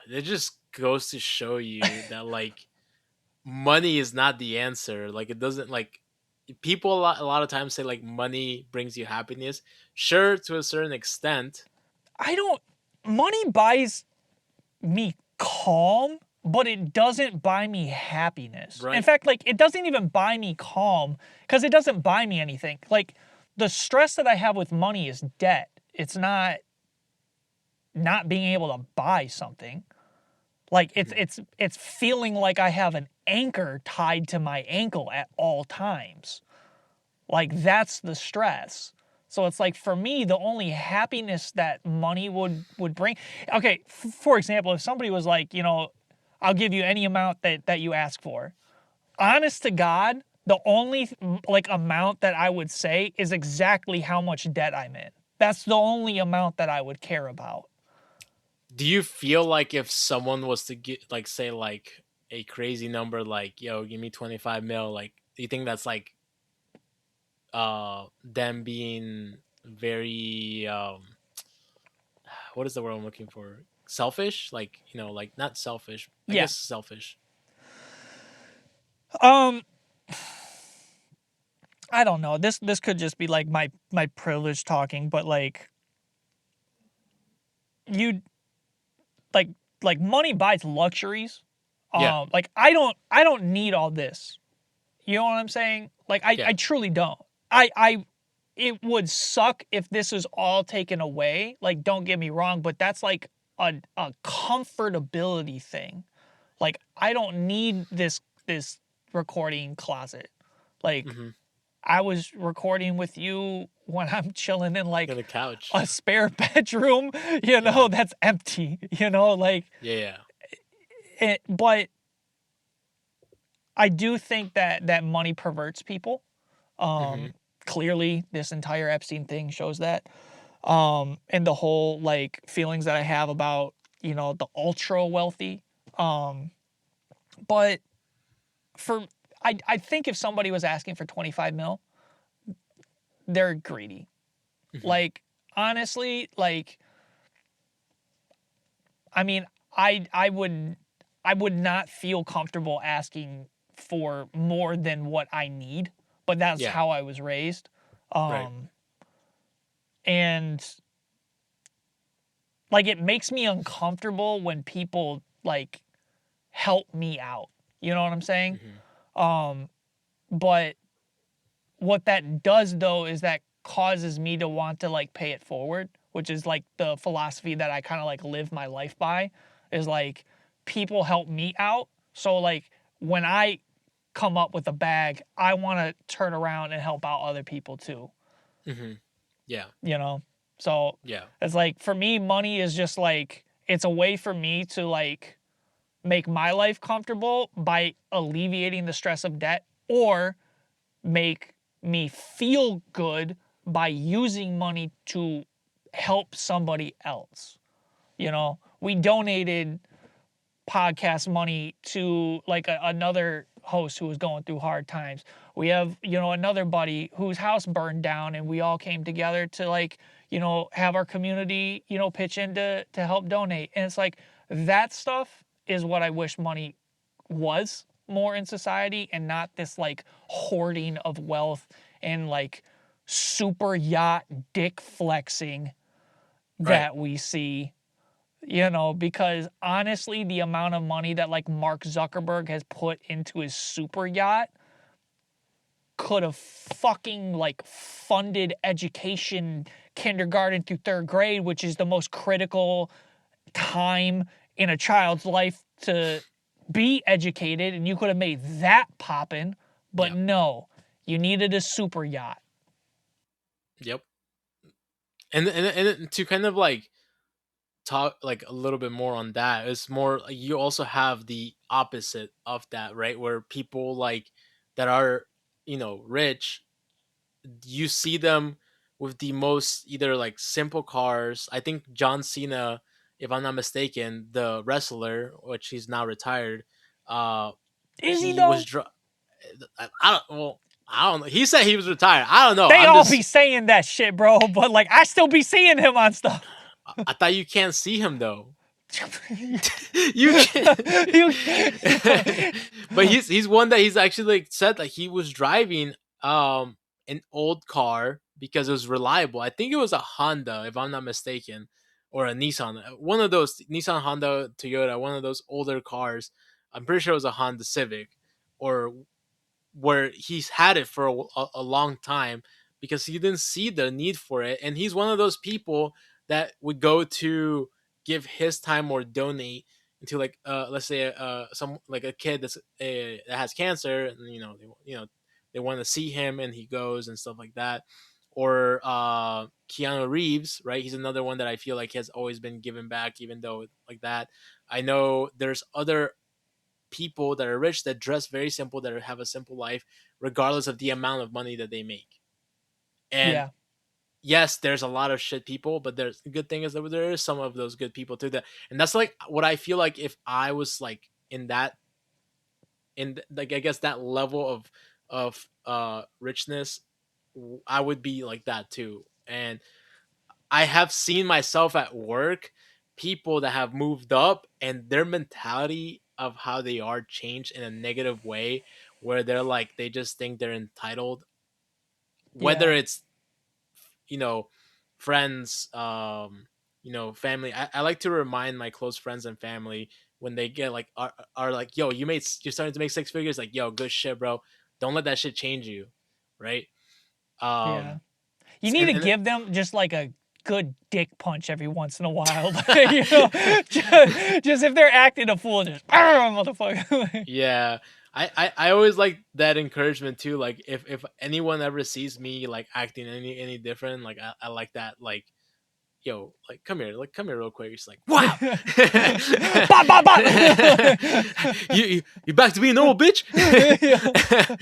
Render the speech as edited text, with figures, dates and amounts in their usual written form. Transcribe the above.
it just goes to show you that like money is not the answer. Like it doesn't like people a lot of times say like money brings you happiness. Sure, to a certain extent, I don't. Money buys me calm, but it doesn't buy me happiness. In right? fact, like it doesn't even buy me calm because it doesn't buy me anything. Like the stress that I have with money is debt. It's not being able to buy something. Like it's Mhm. it's it's feeling like I have an anchor tied to my ankle at all times. Like that's the stress. So it's like for me, the only happiness that money would bring. Okay, for example, if somebody was like, I'll give you any amount that you ask for. Honest to God, the only like amount that I would say is exactly how much debt I'm in. That's the only amount that I would care about. Do you feel like if someone was to get like say like a crazy number like yo give me 25 mil, like do you think that's like them being very what is the word I'm looking for, selfish, like like not selfish, I Yeah. guess selfish. Um, I don't know. This could just be like my privilege talking, but like you like like money buys luxuries. Yeah, Like I don't need all this. You know what I'm saying? Like I yeah, truly don't. I it would suck if this is all taken away. Like don't get me wrong, but that's like a comfortability thing. Like I don't need this recording closet. Like mm-hmm. I was recording with you when I'm chilling in In like a couch. a spare bedroom, Yeah, that's empty, like yeah, but I do think that money perverts people. yeah. Mm-hmm. Clearly this entire Epstein thing shows that. And the whole like feelings that I have about, the ultra wealthy. Um, but for I think if somebody was asking for 25 mil, they're greedy. Mm-hmm. Like honestly, like I mean, I would not feel comfortable asking for more than what I need, but that's Yeah, how I was raised. right. Um, and like it makes me uncomfortable when people like help me out. You know what I'm saying? Mm-hmm. Um, but what that does though is that causes me to want to like pay it forward, which is like the philosophy that I kind of like live my life by is like people help me out. So like when I come up with a bag, I want to turn around and help out other people too, Mm-hmm. Yeah, you know? So yeah, it's like for me money is just like it's a way for me to like make my life comfortable by alleviating the stress of debt or make me feel good by using money to help somebody else. We donated podcast money to like another host who was going through hard times. We have, another buddy whose house burned down and we all came together to like, have our community, pitch in to help donate. And it's like that stuff is what I wish money was more in society and not this like hoarding of wealth and like super yacht dick flexing right. that we see, because honestly, the amount of money that like Mark Zuckerberg has put into his super yacht could have fucking like funded education, kindergarten through third grade, which is the most critical time in a child's life to be educated, and you could have made that poppin', but Yeah, no, you needed a super yacht. yep. And to kind of like talk like a little bit more on that, it's more like you also have the opposite of that, right, where people like that are rich, you see them with the most either like simple cars. I think John Cena, if I'm not mistaken, the wrestler, which he's now retired, uh Is he he was though? I don't, well, I don't know, he said he was retired, I don't know, They I'm all be just saying that shit, bro, but like I still be seeing him on stuff. I thought you can't see him though. You can. You- But he's one that he's actually like said that he was driving um an old car because it was reliable. I think it was a Honda, if I'm not mistaken, or a Nissan. One of those Nissan, Honda, Toyota, one of those older cars. I'm pretty sure it was a Honda Civic, or where he's had it for a long time because he didn't see the need for it. And he's one of those people that would go to give his time or donate into like let's say some like a kid that has cancer, and they want to see him and he goes and stuff like that. Or Keanu Reeves, right? He's another one that I feel like has always been given back, even though like that. I know there's other people that are rich that dress very simple, that have a simple life regardless of the amount of money that they make. And yeah, yes, there's a lot of shit people, but there's the good thing is that there is some of those good people too. That and that's like what I feel like if I was like in that like I guess that level of richness, I would be like that too. And I have seen myself at work, people that have moved up and their mentality of how they are changed in a negative way, where they're like they just think they're entitled, whether yeah, it's you know friends, family. I like to remind my close friends and family when they get like are like, yo, you're starting to make six figures, like, yo, good shit, bro. Don't let that shit change you, right? yeah. um You need to and give them just like a good dick punch every once in a while. You know, just if they're acting a fool, just motherfucker. Yeah, I always like that encouragement too. Like if anyone ever sees me like acting any different, like I like that. Like, yo, like come here real quick. It's like, wow, Bop, bop, bop. you back to being normal, bitch. Yeah.